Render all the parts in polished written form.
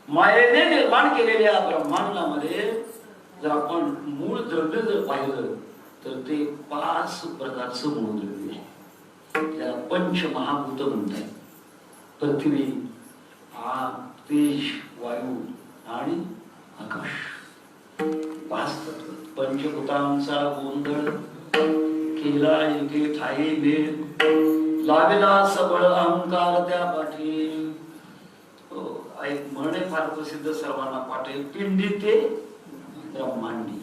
मायेने निर्माण केलेल्या ब्रह्मांडामध्ये जर आपण मूळ द्रव्य जर पाहिलं तर ते 5 प्रकारचं मूळ द्रव्य आहे. त्याला पंचमहाभूत म्हणतात. पृथ्वी, आग, तेज, वायू आणि आकाश. 5 तत्व. पंचभूतांचा गोंधळ केला एके ठाई मेळ, लाविला सबळ अहंकार त्या पाठी. एक म्हणे फार प्रसिद्ध सर्वांना पाठे, पिंडी ते ब्रह्मांडी.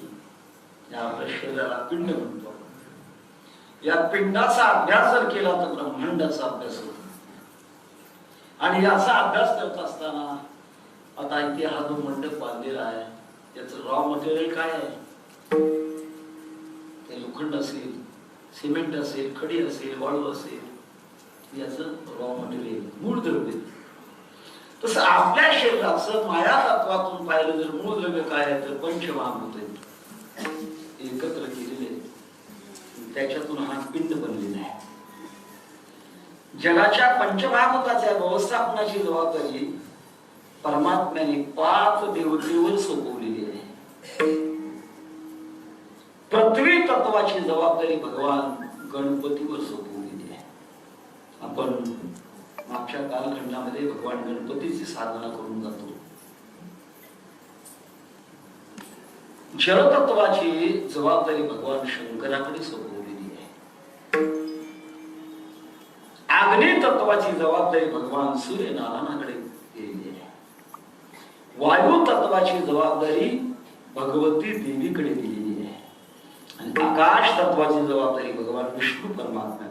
या आपल्या शरीराला पिंड म्हणतो. या पिंडाचा अभ्यास जर केला तर ब्रह्मांडाचा अभ्यास होतो. आणि याचा अभ्यास करत असताना आता इथे हा जो मंडप बांधलेला आहे याचं रॉ मटेरियल काय आहे? ते लोखंड असेल, सिमेंट असेल, खडी असेल, वाळू असेल, याचं रॉ मटेरियल मूळ द्रव्य. तसं आपल्या शरीराचं माया तत्वातून पाहिलं जर मूळ द्रव्य काय आहे तर पंचमहाभूत एकत्र केलेले, त्याच्यातून हा पिंड बनलेला आहे. जगाच्या पंचमहाभूताच्या व्यवस्थापनाची जबाबदारी परमात्म्याने 5 देवतेवर सोपवलेली आहे. पृथ्वी तत्वाची जबाबदारी भगवान गणपतीवर सोपवलेली आहे. आपण मागच्या कालखंडामध्ये भगवान गणपतीची साधना करून जातो. जलतत्वाची जबाबदारी भगवान शंकराकडे सोपवलेली आहे. अग्नी तत्वाची जबाबदारी भगवान सूर्यनारायणाकडे दिलेली आहे. वायू तत्वाची जबाबदारी भगवती देवीकडे दिलेली आहे. आणि आकाश तत्वाची जबाबदारी भगवान विष्णू परमात्म्याकडे.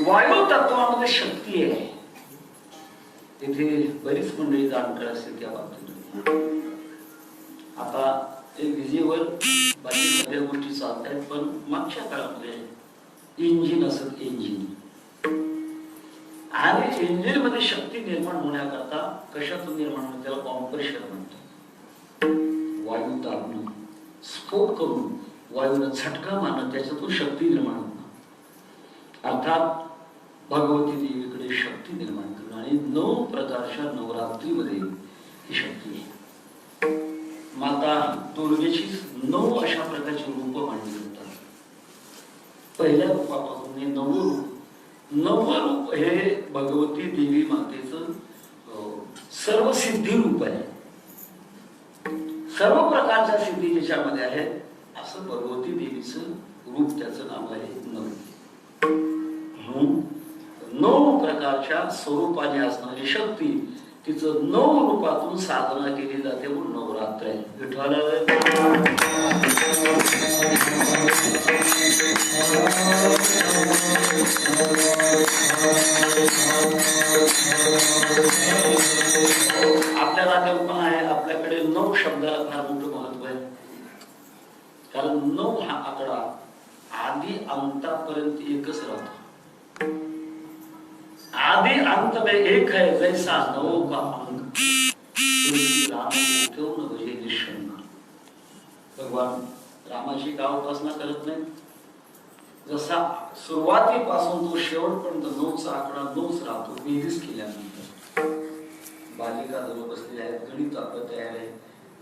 वायू तत्वामध्ये शक्ती आहे. तिथे बरीच मंडळी जाणकार असतील त्या बाबतीत. आता एक विजेवर बाकी सगळ्या गोष्टी चालत आहेत, पण मागच्या काळामध्ये इंजिन असत, इंजिन. आणि इंजिन मध्ये शक्ती निर्माण होण्याकरता कशातून निर्माण होते त्याला कॉम्प्रेशन म्हणतात. वायू दाबणं, स्फोट करून वायूला झटका मारणं, त्याच्यातून शक्ती निर्माण होणं. अर्थात भगवती देवीकडे शक्ती निर्माण करणं. आणि 9 प्रकारच्या नवरात्रीमध्ये ही शक्ती आहे. माता दुर्गेची 9 अशा प्रकारची रूप मांडली जातात. पहिल्या रूपापासून हे 9 रूप, 9 रूप हे भगवती देवी मातेचं सर्व सिद्धी रूप आहे. सर्व प्रकारच्या सिद्धी ज्याच्यामध्ये आहेत असं भगवती देवीचं रूप, त्याचं नाव आहे 9. 9 प्रकारच्या स्वरूपाने असणारी शक्ती, तिचं 9 रूपातून साधना केली जाते म्हणून नवरात्र आहे. आपल्याला कल्पना आहे आपल्याकडे 9 शब्दाला फार मोठं महत्व आहे. कारण 9 हा आकडा आदि अंतापर्यंत एकच राहतो. आदि अंत में एक है जैसा 9 का अंक. भगवान रामाची का उपासना करत नाही. जसा सुरुवातीपासून तो शेवटपर्यंत 9चा आकडा 9च राहतो. बेरीज केल्यानंतर बालिका जवळ बसलेल्या आहेत, गणित आपलं तयार आहे.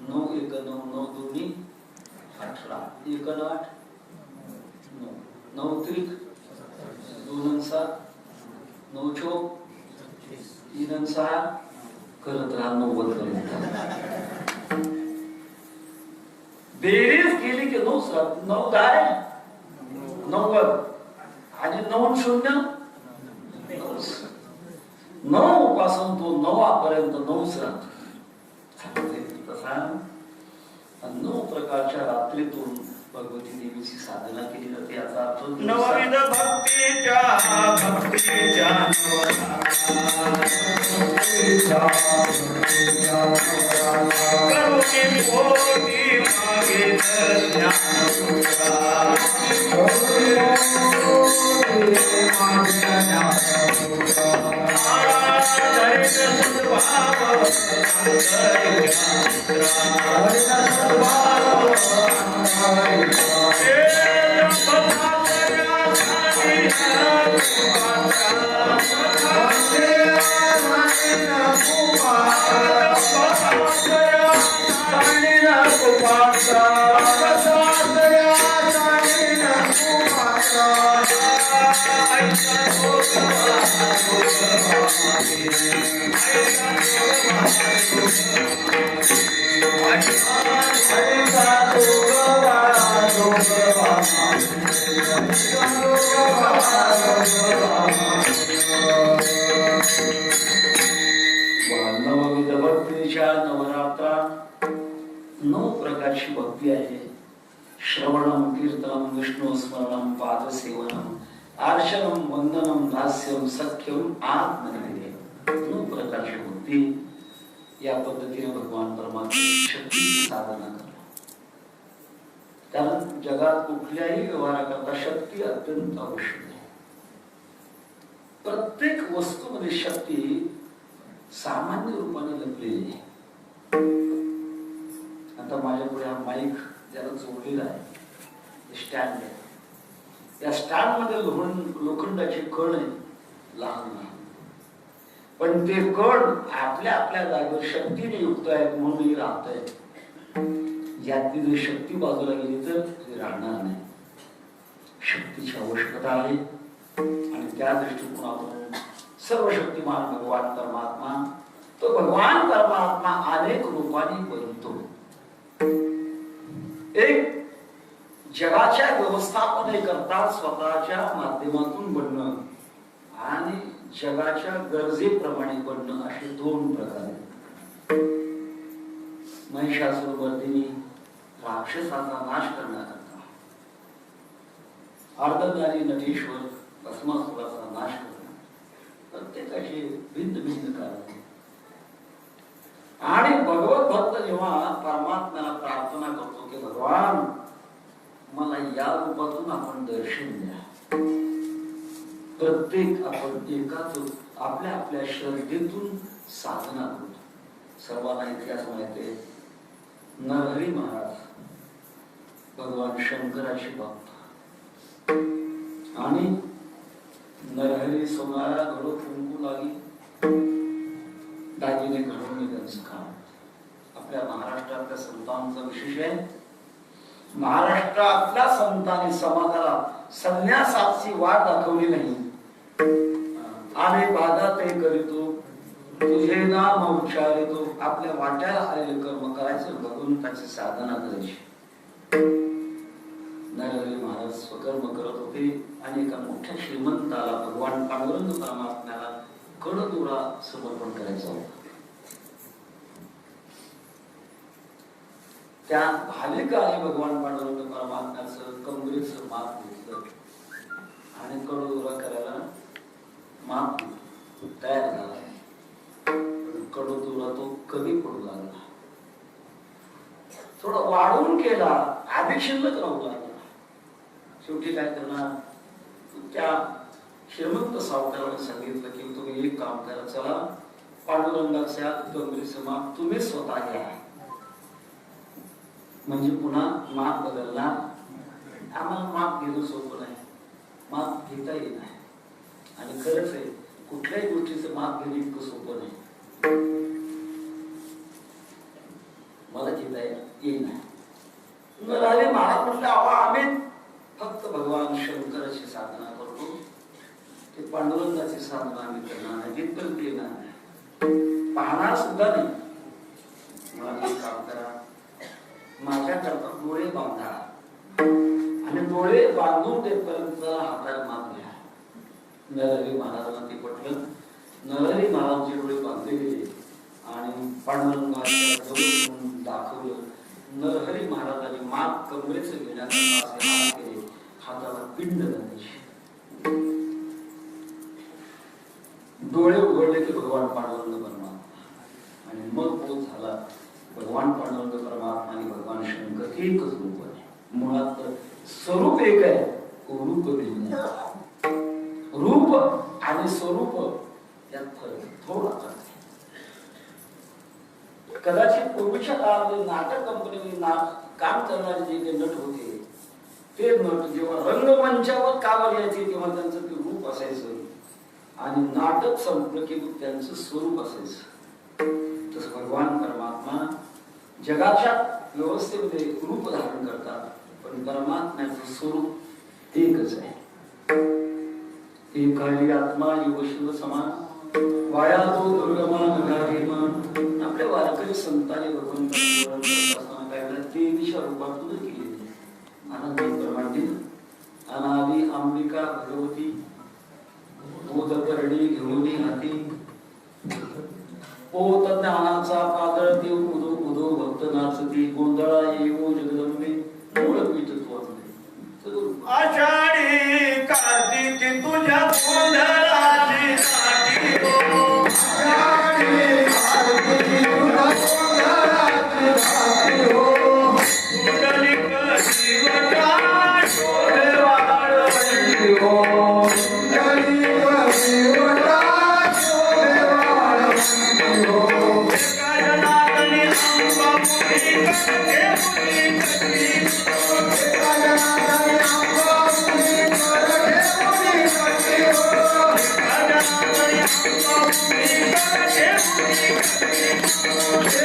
9 1 9 9 2 18 1 8 9 9 3 2 7 9 चौक 3 6 करत राहा 90 पर्यंत. बेरीज केली की 9 9 10 90 आणि 9 0 9 पासून तो 9 पर्यंत 9च राहतो. तसा 9 प्रकारच्या रात्रीतून भगवती देवीची साधना केली जाते. याचा अर्थ नवविध भक्तीच्या करुणी मोठी मागे ज्ञान नवविध भक्तीच्या नवरात्रात 9 प्रकारची भक्ती आहे. श्रवणम, कीर्तनम, विष्णू स्मरणम, पादसेवनम, अर्चनम, वंदनम, दास्यम, सख्यम, आत्मनिवेदन. 9 प्रकारची भक्ती. या पद्धतीने भगवान परमात्मा शक्तीची साधना करतात. कारण जगात कुठल्याही व्यवहाराकरता शक्ती अत्यंत आवश्यक आहे. प्रत्येक वस्तूमध्ये शक्ती सामान्य रूपाने लपलेली आहे. आता माझ्या पुढे हा माईक ज्याला जोडलेला आहे, स्टँड आहे. या स्टँड मध्ये लोखंडाची कण आहे, लहान लहान, पण ते कण आपल्या आपल्या जागेवर शक्तीने युक्त आहेत म्हणून राहत आहेत. यातली जर शक्ती बाजूला गेली तर ते राहणार नाही. शक्तीची आवश्यकता आहे आणि त्या दृष्टिकोनातून सर्व शक्तिमान भगवान परमात्मा, तो भगवान परमात्मा अनेक रूपाने बनतो. एक जगाच्या व्यवस्थापने करता स्वतःच्या माध्यमातून बनणं आणि जगाच्या गरजेप्रमाणे बनणं असे 2 प्रकार आहेत. महिषासुरमर्दिनी राक्षसाचा नाश करण्याकरता, अर्धज्ञानी नटेश्वर भस्मासुराचा नाश करण्याकरता, प्रत्येकाचे भिन्न भिन्न कारण. आणि भगवत भक्त जेव्हा परमात्म्याला प्रार्थना करतो की भगवान मला या रूपातून आपण दर्शन द्या, प्रत्येक आपण एकाच आपल्या आपल्या श्रद्धेतून साधना करतो. सर्वांना इतिहास माहिती आहे. नरहरी महाराज भगवान शंकराचे भक्त आणि नरहरी सोनारा घडो फुंकू लागी, दागिने घडवणे त्यांचं काम. आपल्या महाराष्ट्रातल्या संतांचा विशेष आहे. महाराष्ट्रातल्या संतांनी समाजाला संन्यासाची वाट दाखवली नाही. आणि बाधा ते करीतो, तुझे नाम उच्चारितो. आपल्या वाट्याला आलेले कर्म करायचं, भगवंताची साधना करायची. नरहरी महाराज स्वकर्म करत होते आणि एका मोठ्या श्रीमंताला भगवान पांडुरंग परमात्म्याला कडदुरा समर्पण करायचा होता. त्या भालिकाने भगवान पांडुरंग परमात्म्याचं कमरेचं माप घेतलं आणि कडदुरा करायला माप तयार झाला. कडदुरा तो कमी पडू लागला, थोडा वाढून केला, आधी शिल्लक राहू लागला. शेवटी काय करणार, त्या श्रीमंत सावकाराने सांगितलं की तुम्ही एक काम करा, चला पांडुरंगाच्या कमरेचं माप तुम्ही स्वतः घ्या, म्हणजे पुन्हा माप बदलणार. आम्हाला माप घेणं सोपं नाही, माप घेता येत नाही. आणि खरंच आहे, कुठल्याही गोष्टीचं माप घेणं इतकं सोपं नाही. मला घेता येत नाही. नरहरी महाराज म्हटलं, आम्ही फक्त भगवान शंकराची साधना करतो, ते पांडुरंगाची साधना आम्ही करणार नाही, जितकं केलं नाही, पाहणार सुद्धा नाही. मला एक काम करा, माझ्याकरता डोळे बांधा आणि डोळे बांधून तेपर्यंत हाताला माप घ्या. नरहरी महाराजांना ते पटलं. नरहरी महाराजांचे डोळे बांधले गेले आणि पांडुरंगाच्या दाखवलं. नरहरी महाराजांनी माप कमरेचं घेण्याचा केले, हाताला पिंड घालायची. डोळे उघडले की भगवान पांडुरंग परमात्मा आणि मग तो झाला. भगवान पांडुरंग परमात्मा आणि भगवान शंकर एकच रूप आहे. मुळात स्वरूप एक आहे, रूप भिन्न. रूप आणि स्वरूप यात फरक थोडा. कदाचित पूर्वीच्या काळामध्ये नाटक कंपनीमध्ये ते काम करणारे जे काही नट होते ते नट जेव्हा रंगमंचावर कावर यायचे तेव्हा त्यांचं ते रूप असायचं आणि नाटक संपलं की त्यांचं स्वरूप असायचं. तसं भगवान परमात्मा जगाच्या व्यवस्थेमध्ये रूप धारण करतात, पण परमात्म्याचं स्वरूप एकच आहे. एकाली आत्मा युव शिव समान वाया तो दुर्गमान गारिमान. आपल्या वारकरी संतांनी भगवंताचं ते दिशा रूपातून केलेली आनंदी परमांडी अनादी अंबिका भगवती बोधकरणी घेऊनी हाती पोत ज्ञानाचा पादळ देव उदो उदो भक्त नाचती गोंधळा येवो जगदंबे मूळ पीठत्वात आषाढी कार्तिकी तुझ्या गोंधळाची साठी हो. आषाढी कार्तिकी तुझ्या गोंधळाची साठी हो. कुंडलिक शिवटा शोभे वाळवंटी हो. कुंडलिक शिवटा शोभे वाळवंटी हो. एका जनार्दनी अंबापुरी करते मुली कटी. एका जनार्दनी अंबापुरी करते मुली कटी हो. एका जनार्दनी अंबापुरी करते मुली कटी.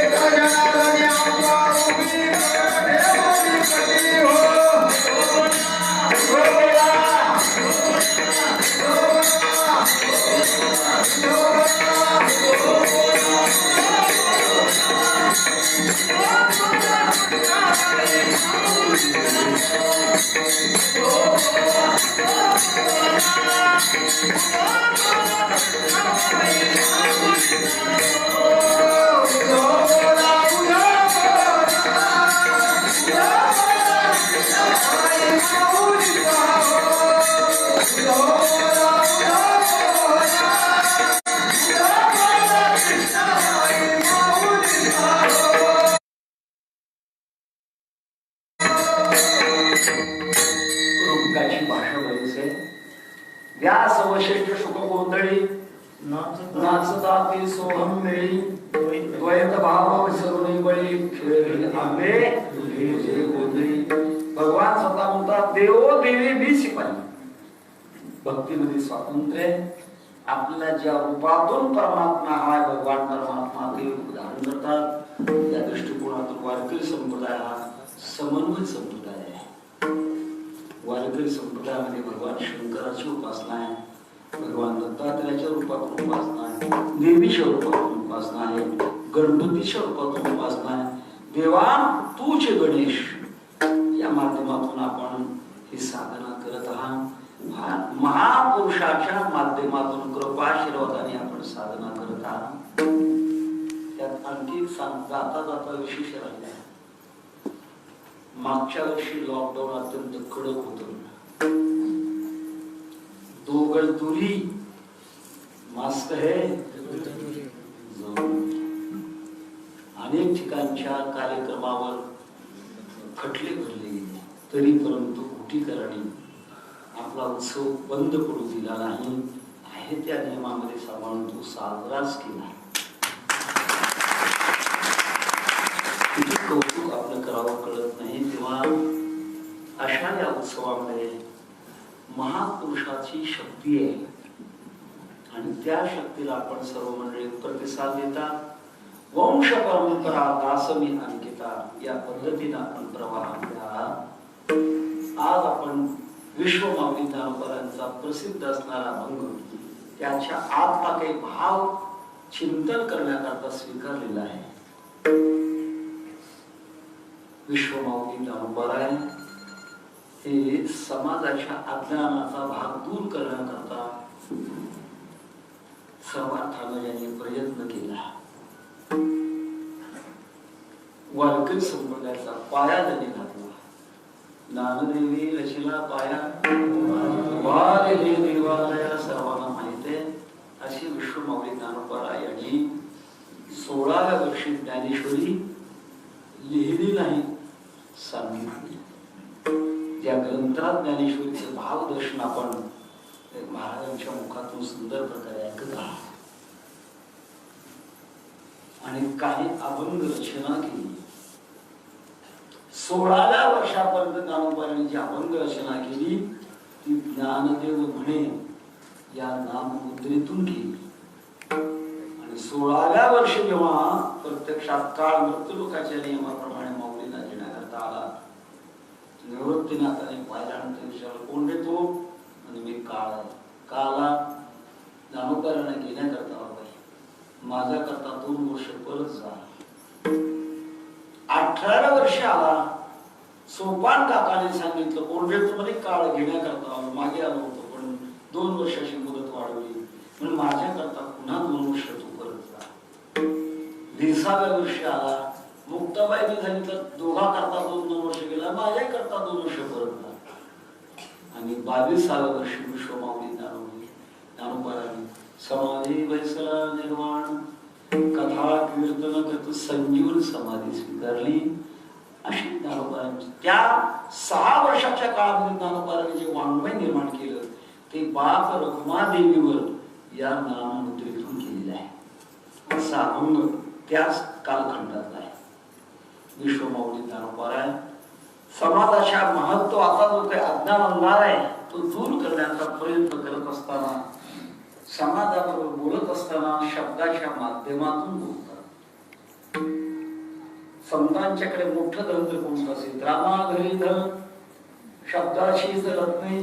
एका जनार्दनी अंबापुरी करते मुली कटी हो. व्यास वशिष्ठ शुक गोंधळी नाचता ते सोहम मिळी द्वैत भाव विसरुनी बळी खेळी आंबे तुझे गोंधळी. भगवान स्वतः म्हणतात देवो देवी मी शिपाई. भक्तीमध्ये स्वातंत्र्य आपल्याला ज्या रूपातून परमात्मा हा भगवान परमात्मा ते रूप धारण करतात त्या दृष्टिकोनातून वारकरी संप्रदाय हा समन्वय संप्रदाय आहे. वारकरी संप्रदायामध्ये भगवान शंकराची उपासना आहे, भगवान दत्तात्रयाच्या रूपातून उपासना आहे, देवीच्या रूपातून उपासना आहे, गणपतीच्या रूपातून उपासना आहे. देवा तूच गणेश या माध्यमातून आपण ही साधना करत आहात. महापुरुषाच्या माध्यमातून कृपाशीर्वादाने आपण साधना करत आहात. त्यात आणखी जाता जाता विशेष राहिले. मागच्या वर्षी लॉकडाऊन अत्यंत कडक होत. 2 गज दूरी, मास्क है, अनेक ठिकाणच्या कार्यक्रमावर खटले भरले गेले, तरी परंतु कुटीकरांनी आपला उत्सव बंद पडू दिला नाही. आहे त्या नियमामध्ये सांभाळून तो साजराच केला. किती कौतुक आपलं करावं कळत नाही. तेव्हा अशा या उत्सवामध्ये महापुरुषाची शक्ती आहे आणि त्या शक्तीला आपण सर्व मंडळी प्रतिसाद देतात. वंश परंपरा दासमी अंकिता या पद्धतीने आपण प्रवाहामध्ये आहात. आज आपण विश्वमाऊली ज्ञानोबांचा प्रसिद्ध असणारा अभंग त्याच्या आतला काही भाव चिंतन करण्याकरता स्वीकारलेला आहे. विश्वमाऊली ज्ञानोबा हे समाजाच्या अज्ञानाचा भाग दूर करण्याकरता सर्वार्थाने यांनी प्रयत्न केला. वारकरी संप्रदायाचा पाया त्यांनी घातला. ज्ञानदेवी रचिला पाया देवालया सर्वांना माहित आहे. अशी विश्वमाऊली ज्ञानोबा यांनी 16व्या वर्षी ज्ञानेश्वरी लिहिली नाही, सांगितली. त्या ग्रंथात ज्ञानेश्वरीचे भावदर्शन आपण महाराजांच्या मुखातून सुंदर प्रकारे ऐकत आहात. आणि काही अभंग रचना केली. 16व्या वर्षापर्यंत ज्ञानोबांनी जी अभंग रचना केली ती ज्ञानदेव म्हणे या नाममुद्रेतून केली. आणि 16व्या वर्षी जेव्हा प्रत्यक्षात काळ मृत्यूलोकाच्या नियमाप्रमाणे माऊलींना घेण्याकरता आला, निवृत्तीनाथाने पाहिल्यानंतर विचारलं, कोण रे तो? आणि मी काळ आहे. का आला? ज्ञानोबांना घेण्याकरता आला. माझ्या करता 2 वर्ष परत जा. 18व्या वर्षी आला. सोपान काकाने सांगितलं, कोण रे तू? म्हणे काळ घेण्याकरता आलो. मागे आलो होतो पण 2 वर्षाची मुदत वाढवली म्हणून माझ्याकरता पुन्हा 2 वर्ष तू परत जा. 20व्या वर्षी आला. मुक्ताबाईने सांगितलं, दोघा करता 2 वर्ष गेला, माझ्या करता 2 वर्ष परत जा. आणि 22व्या वर्षी विश्वमाऊली ज्ञानोबांनी समाधी वैसला निर्माण कथा कीर्तन करत संजीवन समाधी स्वीकारली. अशी ज्ञानोबांची त्या 6 वर्षाच्या काळामध्ये ज्ञानोबांनी जे वाङ्मय निर्माण केलं ते बाप रखुमादेवीवर या नाममुद्रेतून केलेलं आहे. असा अंग त्याच कालखंडातला आहे. विश्वमाऊली ज्ञानोबा समाजाच्या महत्व आता जो काही अज्ञान अंधार आहे तो दूर करण्याचा प्रयत्न करत असताना, समाजाबरोबर बोलत असताना शब्दाच्या माध्यमातून बोलतात. संतांच्याकडे मोठं ग्रंथ कोणतं असेल, रामाघरी धन शब्दाची रत्ने,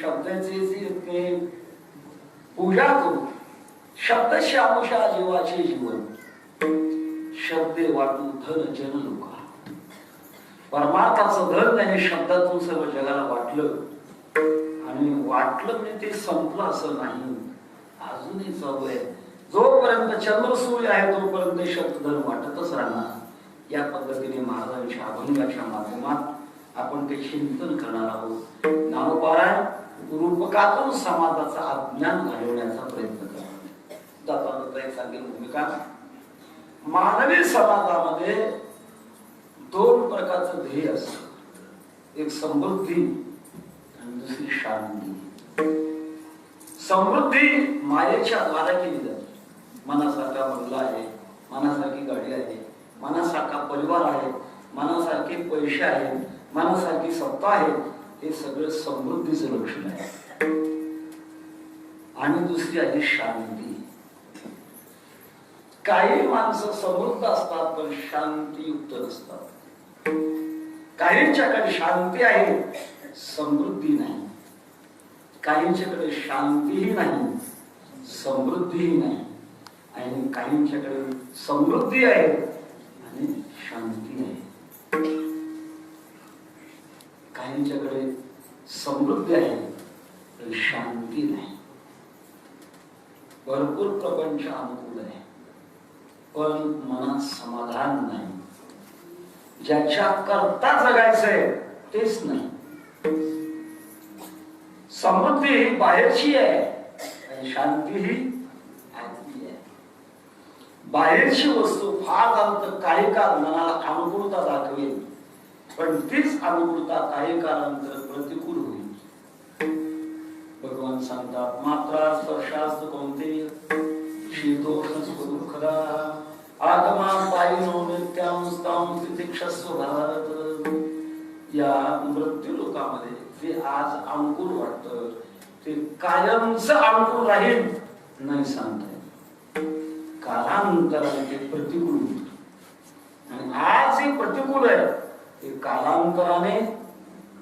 शब्दाचे रत्ने पूजा करू, शब्द श्यामुषा जीवाचे जीवन, शब्दे वाटू धन जन लोका. परमार्थाचं धन त्याने शब्दातून सर्व जगाला वाटलं. आणि वाटलं म्हणजे ते संपलं असं नाही, अजूनही चालू आहे. जोपर्यंत चंद्र सूर्य आहे तोपर्यंत शब्दधन वाटतच राहणार. या पद्धतीने महाराजांच्या अभंगाच्या माध्यमात आपण ते चिंतन करणार आहोत. ज्ञानोबाराय रूपकातून समाजाचा अज्ञान घालवण्याचा प्रयत्न करतात. दत्तात्रय एक सांगेल भूमिका. मानवी समाजामध्ये 2 प्रकारचं ध्येय असतं, एक समृद्धी आणि दुसरी शांती. समृद्धी मायेच्या द्वारा केली जाते. मनासारखा बंगला आहे, मनासारखी गाडी आहे, मनासारखा परिवार आहे, मनासारखे पैसे आहेत, मनासारखी सत्ता आहे, हे सगळं समृद्धीचं लक्षण आहे. आणि दुसरी आहे शांती. काही माणसं समृद्ध असतात पण शांतीयुक्त नसतात. काहींच्याकडे शांती आहे, समृद्धी नाही. काहींच्याकडे शांतीही नाही, समृद्धीही नाही. आणि काहींच्याकडे समृद्धी आहे आणि शांती आहे. काहींच्याकडे समृद्धी आहे तर शांती नाही. भरपूर प्रपंच अनुकूल आहे पण मनात समाधान नाही. ज्याच्या करता जगायचंय तेच नाही. समृद्धी ही बाहेरची आहे आणि शांती ही आतली आहे. बाहेरची वस्तू फार झालं तर काही काळ मनाला अनुकूलता दाखवेल पण तीच अनुकूलता काही काळानंतर प्रतिकूल होईल. भगवान सांगतात, मात्रा स्पर्शास्तु कौंतेय शीतोष्ण सुख दुःखदा आगमा पायिनो नित्यां स्तां तितिक्षस्व भारत. या मृत्यू लोकामध्ये जे आज अनुकूल वाटतं ते कायमच अनुकूल राहील नाही सांगता येत. कालांतराने ते प्रतिकूल होईल. आणि आज जे प्रतिकूल आहे ते कालांतराने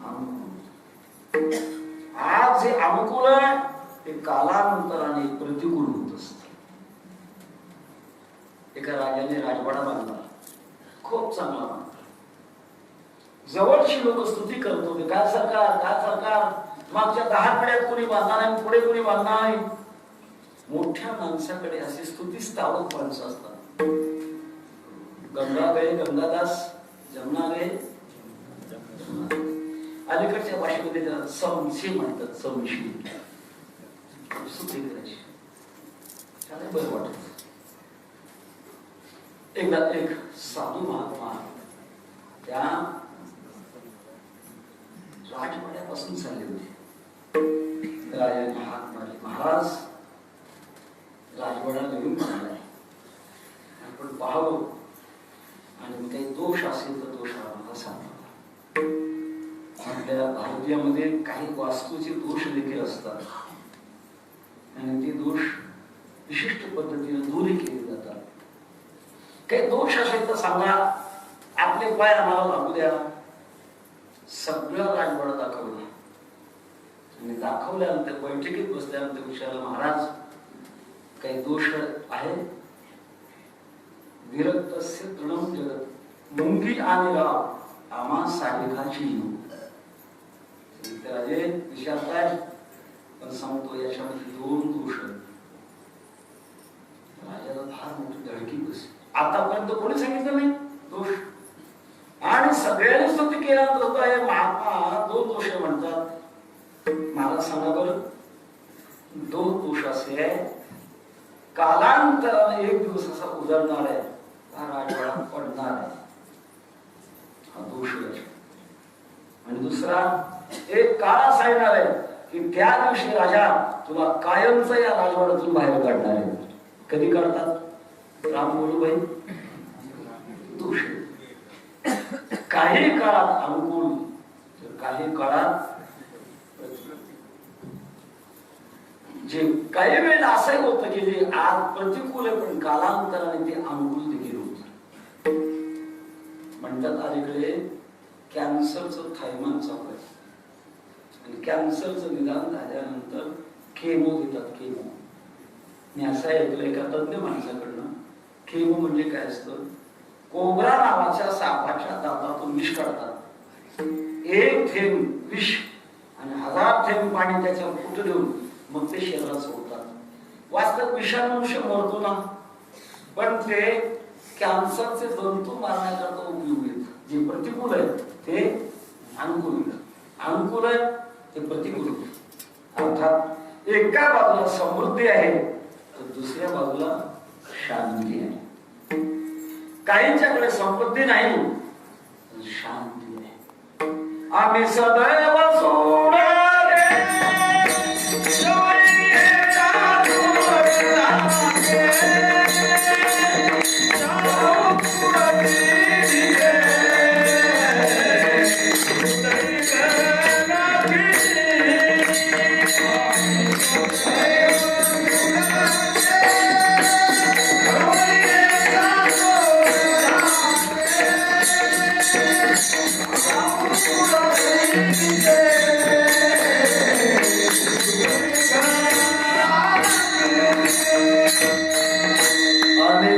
अनुकूल. आज जे अनुकूल आहे ते कालांतराने प्रतिकूल होत असत. एका राजाने राजवाडा बांधला, खूप चांगला बांधला. जवळची लोक स्तुती करत होते, काय सरकार, काय सरकार, मागच्या 10 पिढ्यात कोणी बांधणार नाही, पुढे कोणी बांधणार नाही. मोठ्या माणसाकडे अशी स्तुती स्थावक माणसं असतात. गंगा गए गंगादास, जमुना गए अलीकडच्या भाषेमध्ये त्याला समशी म्हणतात. समशी स्तुती करायची, त्याला बरं वाटत. एकदा एक साधू महात्मा त्या राजवाड्यापासून चालले होते. राजाने हात मारले, महाराज राजवाडा नवीन बनलाय, आपण पाहावं आणि काही दोष असेल तर दोष मला आपल्यामध्ये काही वास्तूचे दोष देखील असतात आणि ते दोष विशिष्ट पद्धतीने दूर केले जातात. काही दोष असेल तर सांगा, आपले पाय आम्हाला लागू द्या. सगळं राजवाडा दाखवलं आणि दाखवल्यानंतर बैठकीत बसल्यानंतर विचारलं, महाराज काही दोष आहे? विरक्तस्य तृणम जगत, मुंगी आणि राव आम्हा साडेखाची येऊ. राजे विचारताय पण सांगतो याच्यामध्ये 2 दोष आहेत. राजाला फार मोठी धडकी बसली. आतापर्यंत कोणी सांगितलं नाही दोष, आणि सगळ्यांनी स्तुती केल्यानंतर आहे महात्मा 2 दोष म्हणतात. मला सांगा बरं, 2 दोष असे आहे, कालांतराने एक दिवस असा उजळणार आहे, हा राजवाडा पडणार आहे, हा दोष आहे. आणि दुसरा एक काळ असा येणार आहे की त्या दिवशी राजा तुला कायमच या राजवाड्यातून बाहेर काढणार आहे. कधी काढतात? राम बोलू भाई, दोष. काही काळात अनुकूल, काही काळात जे काही वेळ असंही होतं की जे आज प्रतिकूल आहे पण कालांतराने ते अनुकूल देखील होत. म्हणतात अलीकडे कॅन्सरचं थैमान चालू आहे आणि कॅन्सरचं निदान झाल्यानंतर केमो देतात. केमो मी असं ऐकलं एका तज्ञ माणसाकडनं, केमो म्हणजे काय असतं, कोबरा नावाच्या सापाच्या दातातून विष काढतात. 1 थेंब विष आणि 1000 थेंब पाणी त्याच्यावर फुट देऊन मग ते शरीरात सोडतात. वास्तव विषाणू मनुष्य मरतो ना, पण ते कॅन्सरचे जंतू मारण्याकरता उपयोगी आहेत. जे प्रतिकूल आहे ते अनुकूल, अनुकूल आहे ते प्रतिकूल. अर्थात एका बाजूला समृद्धी आहे तर दुसऱ्या बाजूला शांती आहे. काहींच्याकडे समृद्धी नाही, शांती आहे. आम्ही सदैव सोडा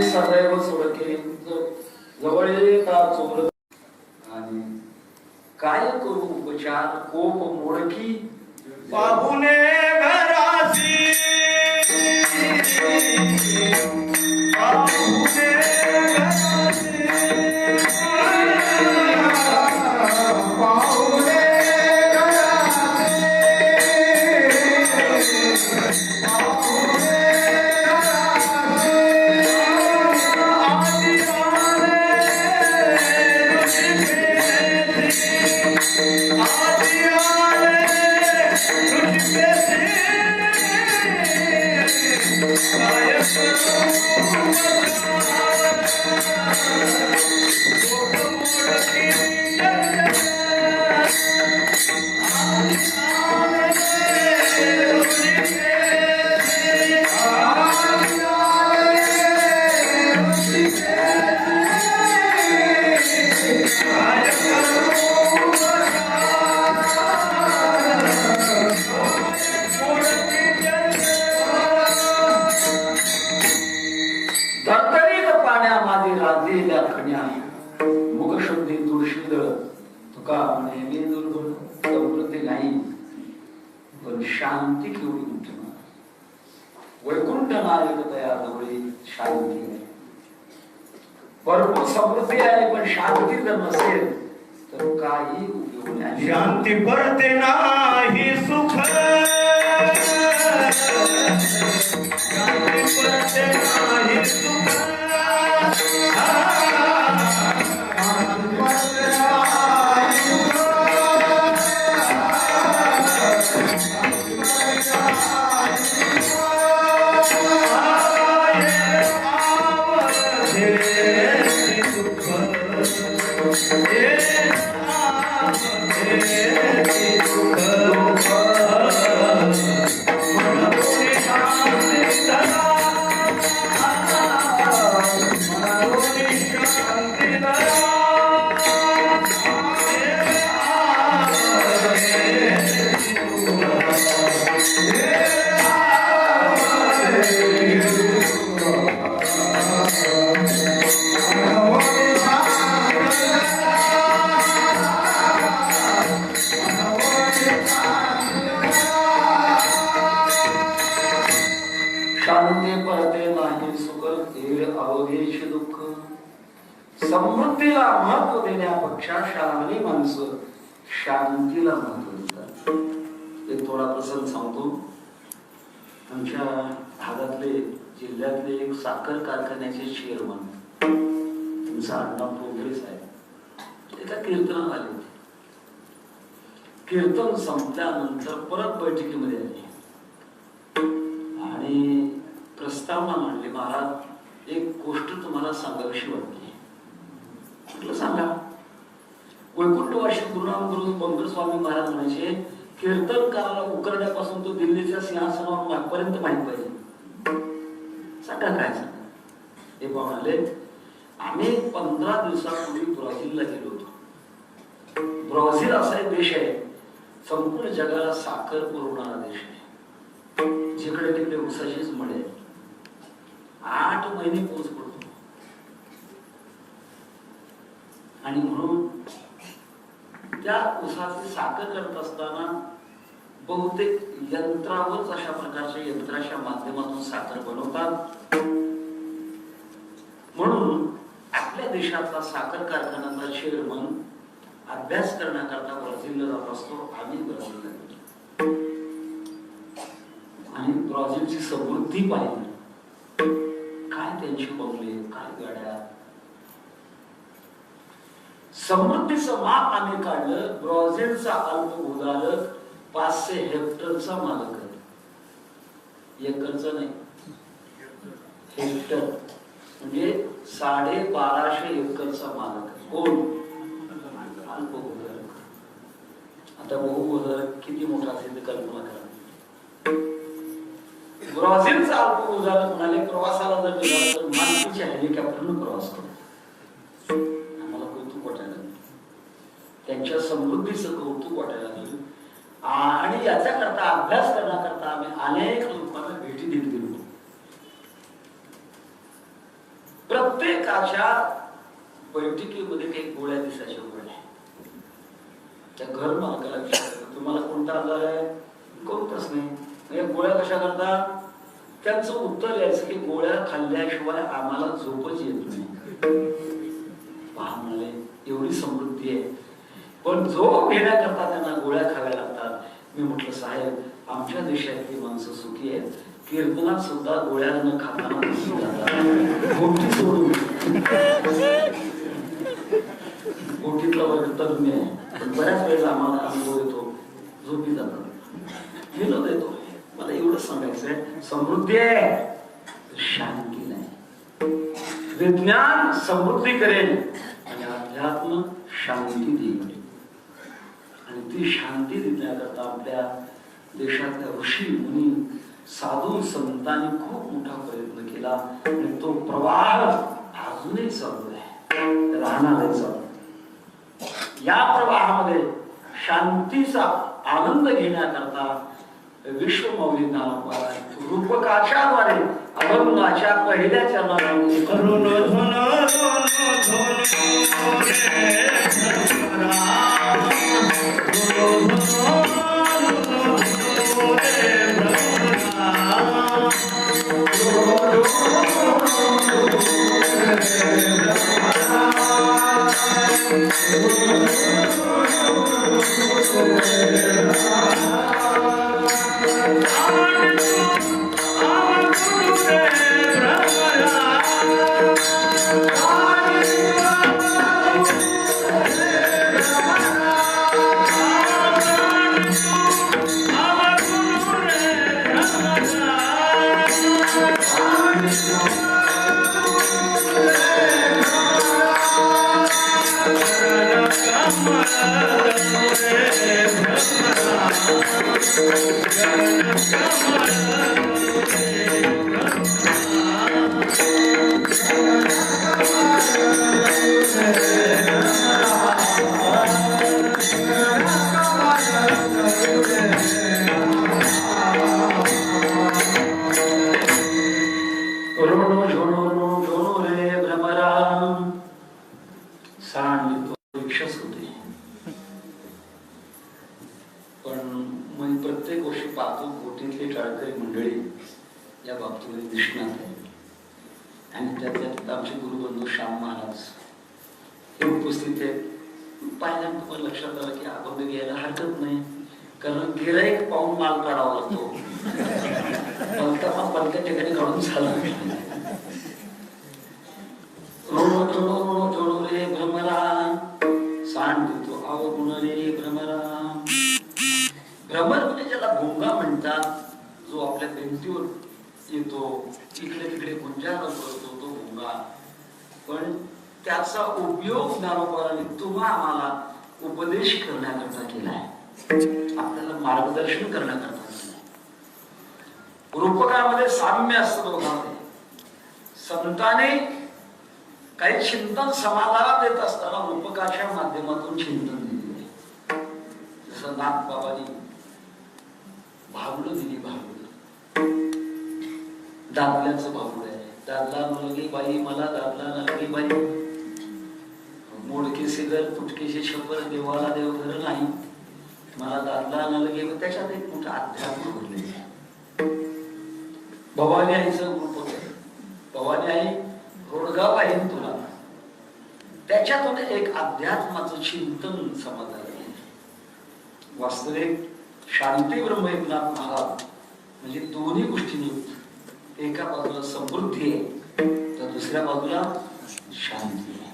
सदैव सोडके जवळ येतात चोर आणि काय करू उपचार कोप मोडकी पाहुणे घरासी पाहुणे घरासी पाहुणे मुखशुद्धी तुळशीद तुका नेहमी दुर्गुण समृद्धी नाही पण शांती केवढी मोठी. वैकुंठ नायक तया जवळी शांती आहे. भरपूर समृद्धी आहे पण शांती जर नसेल तर काही उपयोग नाही. शांती पडते नाही सुख, शांती पडते नाही सुख, समृद्धीला महत्व देण्यापेक्षा शहाणी माणसं शांतीला महत्व देतात. एक थोडा प्रसंग सांगतो. आमच्या भागातले जिल्ह्यातले एक साखर कारखान्याचे चेअरमन तुमचा अण्णा प्रोग्रेस आहे, एका कीर्तनात आले होते. कीर्तन संपल्यानंतर परत बैठकीमध्ये आले आणि प्रस्तावना मांडली, महाराज एक गोष्ट तुम्हाला सांगावीशी वाटते. म्हटलं सांगा. वैकुंठवासी गुरुनाम बंकर स्वामी महाराज म्हणायचे, कीर्तनकाराला उकरण्यापासून तो दिल्लीच्या सिंहासनावर पर्यंत माहित पाहिजे. सांगा काय सांगा. हे म्हणाले, आम्ही 15 दिवसापूर्वी ब्राझीलला गेलो होतो. ब्राझील असा एक देश आहे, संपूर्ण जगाला साखर पुरवणारा देश आहे. जिकडे तिकडे ऊसाचीच मळे, 8 महिने पाऊस पडतो. आणि म्हणून त्या ऊसाची साखर करत असताना बहुतेक यंत्रावरच अशा प्रकारच्या यंत्राच्या माध्यमातून साखर बनवतात. म्हणून आपल्या देशातला साखर कारखान्याचा चेअरमन अभ्यास करण्याकरता ब्राझीलला जात असतो. आम्ही ब्राझीलला गेलो आणि ब्राझीलची समृद्धी पाहिली. काय त्यांची बंगले, काय गाड्या, समृद्धीचं माप आम्ही काढलं. ब्राझीलचा अल्पभूधारक 500 हेक्टरचा मालक आहे. एकरचा नाही, हेक्टर म्हणजे 1250 एकरचा मालक आहे. कोण? अल्पभूधारक. आता बहुभूधारक किती मोठा असेल ते कल्पना करा. ब्राझीलचा अल्पभूधारक म्हणाले, प्रवासाला जर गेला तर मालकीच्या हेलिकॉप्टरने प्रवास करतो. त्यांच्या समृद्धीचं कौतुक वाटायला लागलं. आणि याच्या करता अभ्यास करण्याकरता आम्ही अनेक लोकांना भेटी देत गेलो. प्रत्येकाच्या बैठकीमध्ये काही गोळ्या दिसायच्या. गोळ्या त्या घर मालकाला विचारलं, तुम्हाला कोणता आजार आहे? कोणताच नाही. गोळ्या कशा करता? त्यांचं उत्तर यायचं की गोळ्या खाल्ल्याशिवाय आम्हाला झोपच येत नाही. पहा म्हणाले, एवढी समृद्धी आहे पण झोप घेण्याकरता त्यांना गोळ्या खाव्या लागतात. मी म्हटलं, साहेब आमच्या देशातली माणसं सुखी आहेत, कीर्तनात सुद्धा गोळ्या न खाताना गोष्टी सोडून. गोष्टीतला वर्ग तज्ञ आहे, पण बऱ्याच वेळेला आम्हाला अनुभव येतो, झोपी जातात. विनोद येतो. मला एवढंच सांगायचंय, समृद्धी आहे, शांती नाही. विज्ञान समृद्धी करेल आणि अध्यात्म शांती देईल. आणि ती शांती देण्याकरता आपल्या देशातल्या ऋषी मुनी साधू संतांनी खूप मोठा प्रयत्न केला आणि तो प्रवाह अजूनही चालू आहे, राहणार आहे चालू. या प्रवाहामध्ये शांतीचा आनंद घेण्याकरता विश्वमौली ज्ञानोबा रूपकाच्या द्वारे अभंगाच्या पहिल्या चरणाला करून प्रत्येक गोष्टी पाहतो. गोटीतली टाळकरी मंडळी या बाबतीमध्ये दिसणार आहे. आणि त्यात आमचे गुरुबंधू श्याम महाराज उपस्थित आहे. पाहिल्यानंतर पण लक्षात आलं की अगोदर घ्यायला हरकत नाही, कारण गिराईक पाहून माल काढावा लागतो. पलक्या ठिकाणी काढून झाला. जोडो रे भ्रमरा सांड देतो अवगुण रे भ्रमरा. भ्रमर म्हणजे ज्याला भोंगा म्हणतात, जो आपल्या भिंतीवर येतो, इकडे तिकडे गुंजारा करतो तो भोंगा. पण त्याचा उपयोग ज्ञानोबारांनी तुम्हा आम्हाला उपदेश करण्याकरता केलाय, आपल्याला मार्गदर्शन करण्याकरता केलाय. रूपकामध्ये साम्य असतं दोघांमध्ये. संतांनी काही चिंतन समाजाला देत असताना रूपकाच्या माध्यमातून चिंतन दिले. जसं नाथ बाबांनी भावलं दिली. दादल्याचं भावलं आहे. दादला नलगी बाई मला दादला नलगी बाई, मोडके सिगर तुटकेशी छपर देवाला देव घर नाही, मला दादला नलगी. त्याच्यात एक मोठं अध्यात्म भरलेलं आहे. भवानी आईचं रूप होतं. भवानी आई रोडगाव आहे तुला, त्याच्यातून एक अध्यात्माचं चिंतन समाजाला आहे. वास्तविक शांती ब्रह्म एकनाथ महाराज म्हणजे दोन्ही गोष्टी युक्त. एका बाजूला समृद्धी आहे तर दुसऱ्या बाजूला शांती आहे.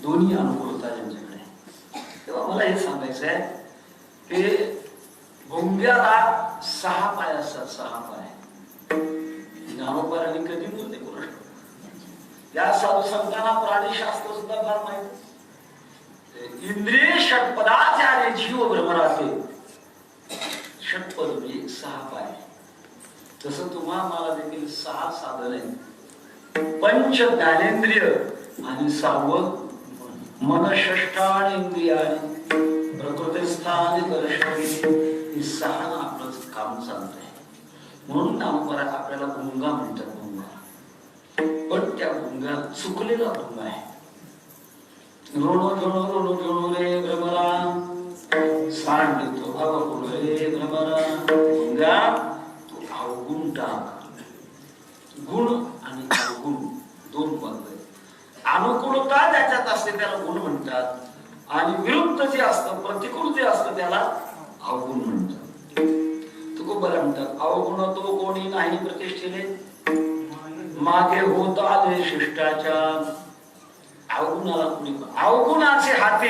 दोन्ही अनुकूलता त्यांच्याकडे. तेव्हा मला हे सांगायचं आहे की भोंग्याला 6 पाय असतात. 6 पाय. ज्ञानोबारांनी कधी बोलते कोण? या साधू संतांना प्राणीशास्त्र सुद्धा फार माहिती. इंद्रिय षटपदाचे आणि जीव भ्रमराचे. षटपद म्हणजे 6 पाय. तसं तुम्हा मला देखील 6 साधन आहे. पंच ज्ञानेंद्रिय आणि 6वं मन, षष्ठान इंद्रियाने प्रकृतिस्थान दर्शनी. ही 6 आपलं काम चालतंय. म्हणून नामपरा आपल्याला भोंगा म्हणतात. भोंगा, पण त्या भोंगा चुकलेला भोंगा आहे. रोणो जोणो रोणो जोणो रे भ्रमरा सांड देतो अवगुण रे भ्रमरा. भोंगा तो अवगुण टाक. गुण आणि अवगुण दोन पद आहेत. अनुकूलता ज्याच्यात असते त्याला गुण म्हणतात, आणि विरुद्ध जे असतं, प्रतिकूल जे असतं त्याला अवगुण म्हणतात. तुकोबरा म्हणतात अवगुण तो कोणी नाही प्रतिष्ठिले, मागे होत आले शिष्टाचार. अवगुणाला कोणी, अवगुणाचे हाती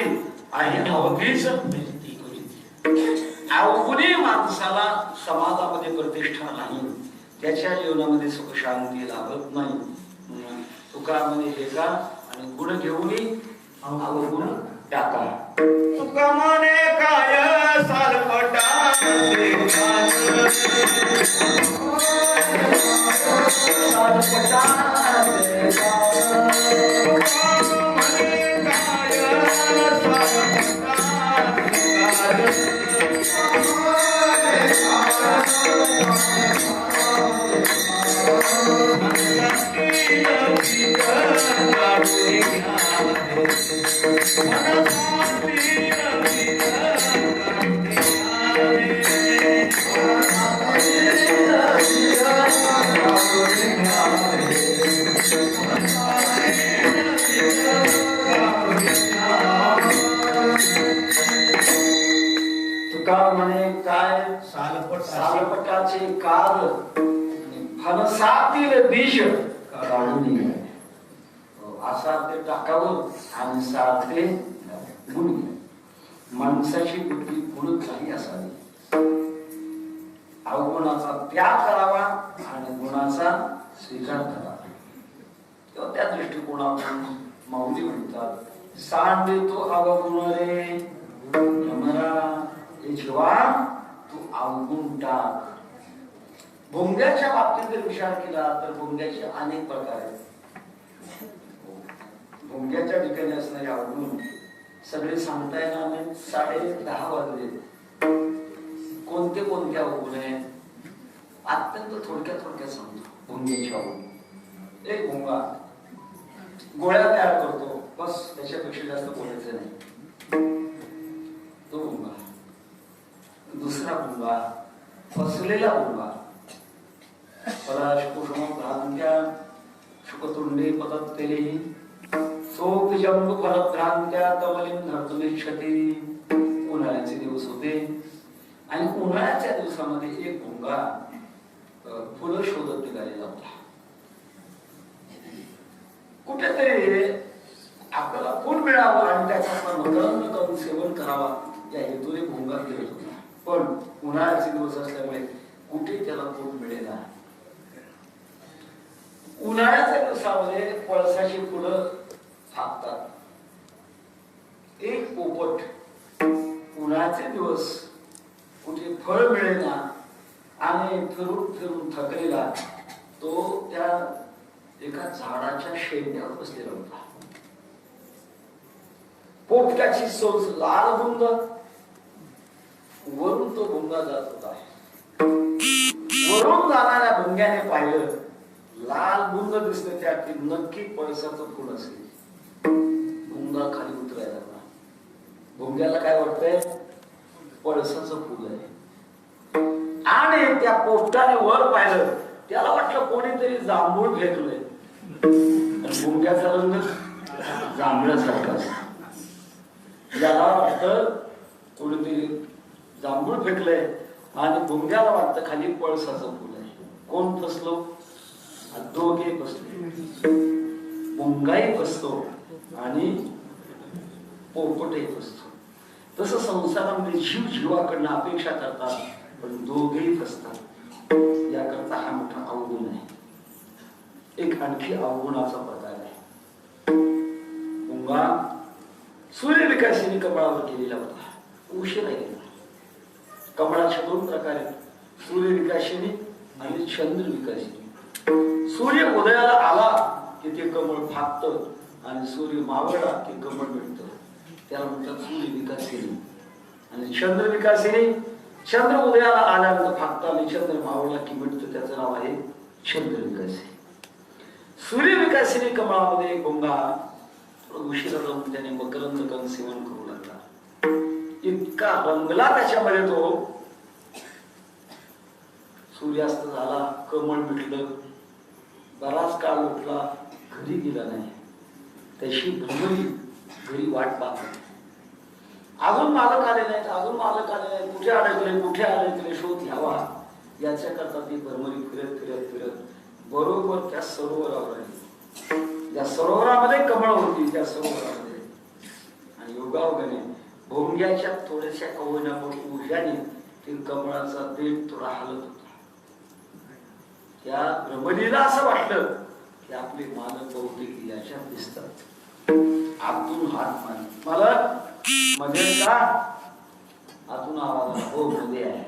आहे अवघीच प्रीती करीत. अवगुणी माणसाला समाजामध्ये प्रतिष्ठा नाही, त्याच्या जीवनामध्ये सुख शांती लाभत नाही. तुकामध्ये हे का आणि गुण घेऊनही अवगुण टाका. तुका म्हणे काय सालपटाचे म्हणे काय सालपटाचे कार फणसातील बीज काढून असा ते टाकावं आणि सारखे गुण घ्या. माणसाची बुद्धी गुण काही असावी. अवगुणाचा त्याग करावा आणि गुणाचा स्वीकार करावा. तेव्हा त्या दृष्टिकोनातून माऊली म्हणतात सांड देतो अवगुण रे भ्रमरा. जीवा तू अवगुण टाक. भोंग्याच्या बाबतीत जर विचार केला तर भोंग्याचे अनेक प्रकार आहेत. भोंग्याच्या ठिकाणी असणारे अवगुण सगळे सांगता येणार नाही. 10:30 वाजले. कोणते कोणते अवगुण आहे अत्यंत थोडक्यात सांगतो. भोंग्याचे अवगुण. एक भोंगा गोळ्या तयार करतो, बस त्याच्यापेक्षा जास्त बोलायचं नाही. तो भोंगा. दुसरा भोंगा फसलेला भोंगा. पराश कुसुम भ्रांत्या शुकतुंडे पदत्तेली सोक्ष जंबू फलभ्रांत्या कमलिन धर्तुमिच्छति. उन्हाळ्याचे दिवस होते आणि उन्हाळ्याच्या दिवसामध्ये एक भुंगा फुलं शोधत निघालेला होता. कुठेतरी आपल्याला फुल मिळावं आणि त्याचा मकरंद करून सेवन करावा या हेतूने भुंगा फिरत होता. पण उन्हाळ्याचे दिवस असल्यामुळे कुठे त्याला फुल मिळेना. उन्हाळ्याच्या दिवसामध्ये पळसाची फुलं फाकतात. एक पोपट उन्हाळ्याचे दिवस कुठे फळ मिळेना आणि फिरून फिरून थकलेला तो त्या एका झाडाच्या शेंड्यावर बसलेला होता. पोपटाची सोच लाल बुंद, वरून तो भुंगा जात होता. वरून जाणाऱ्या भुंग्याने पाहिलं लाल बुंद दिसले त्यात नक्की पळसाचं फुल असेल. भुंगा खाली उतरायला लागला. भुंग्याला काय वाटतंय पळसाचं फुल आहे. आणि त्या पोपटाने वर पाहिलं त्याला वाटलं कोणीतरी जांभूळ फेकलंय. भुंग्याचा रंग जांभळासारखा असतो. याला वाटतं कोणीतरी जांभूळ फेकलंय आणि भुंग्याला वाटतं खाली पळसाचं फुल आहे. कोण फसलो? दोघे फसले. भुंगाही फसतो आणि पोपटही फसतो. तसं संसारामध्ये जीव जीवाकडनं अपेक्षा करतात पण दोघेही फसतात. याकरता हा मोठा अवगुण आहे. एक आणखी अवगुणाचा प्रकार आहे. भुंगा सूर्यविकासिनी कमळावर केलेला होता. उशिरा गेला. कमळाचे दोन प्रकार आहेत, सूर्यविकासिनी आणि चंद्रविकासिनी. सूर्य उदयाला आला की ते कमळ फाकतं आणि सूर्य मावळला की कमळ मिळतं. त्याला म्हणतात सूर्यविकासिनी. आणि चंद्रविकासिनी, चंद्र उदयाला आल्यानंतर फाकतं आणि चंद्र मावळला की मिळतं. त्याचं नाव आहे चंद्रविकासिनी. सूर्यविकासिनी कमळामध्ये एक भुंगा उशिरा जाऊन त्याने मकरंद कण सेवन करू लागला. इतका रंगला त्याच्यामध्ये तो. सूर्यास्त झाला, कमळ मिटलं, बराच काळ उठला, घरी गेला नाही. त्याची भ्रमरी घरी वाट पाहत. अजून मालक आले नाहीत, अजून मालक आले नाहीत, कुठे अडकले कुठे अडकले शोध घ्यावा याच्याकरता ती भ्रमरी फिरत फिरत फिरत बरोबर त्या सरोवरावर आली. त्या सरोवरामध्ये कमळ होती. त्या सरोवरामध्ये आणि योगायोगाने भोंग्याच्या थोड्याशा कवनावर उर्जाने ते कमळाचा देठ थोडा हलत होता. त्या भ्रमरीला असं वाटलं की आपले मालक बहुतेक याच्यात दिसतात. आतून हात मारले, मालक मध्ये का? आतून आवाज आला, हो मध्ये आहे.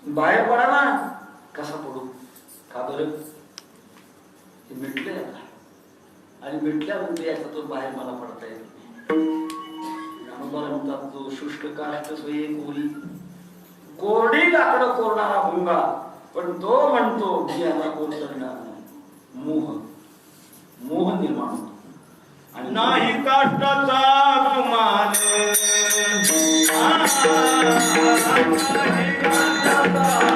बाहेर पडा ना. कसा पडू? का बरं? ते मिटले आणि मिटल्यानंतर याचा तो बाहेर मला पडता येत नाही. म्हणतात तो शुष्क काष्ट सोयी कोरी, कोरडी लाकडं कोरणारा भुंगा. पण तो म्हणतो की याला कोण करणार नाही. मोह मोह निर्माण होतो. आणि नाही काष्टाचा गुमान, नाही काष्टाचा